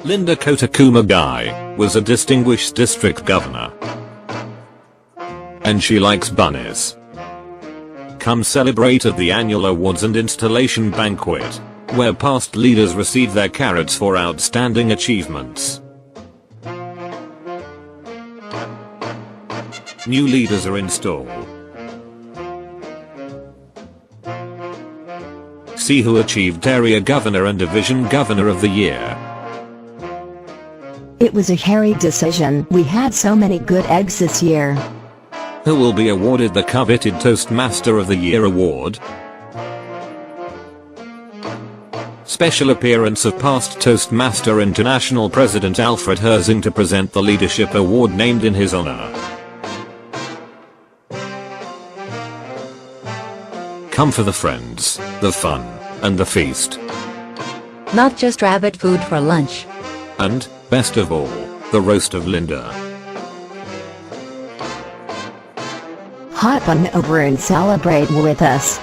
Linda Cota-Kumagai was a distinguished district governor. And she likes bunnies. Come celebrate at the annual Awards and Installation Banquet, where past leaders receive their carrots for outstanding achievements. New leaders are installed. See who achieved Area Governor and Division Governor of the Year. It was a hairy decision. We had so many good eggs this year. Who will be awarded the coveted Toastmaster of the Year award? Special appearance of past Toastmaster International President Alfred Herzing to present the Leadership Award named in his honor. Come for the friends, the fun, and the feast. Not just rabbit food for lunch. And, best of all, the roast of Linda. Hop on over and celebrate with us.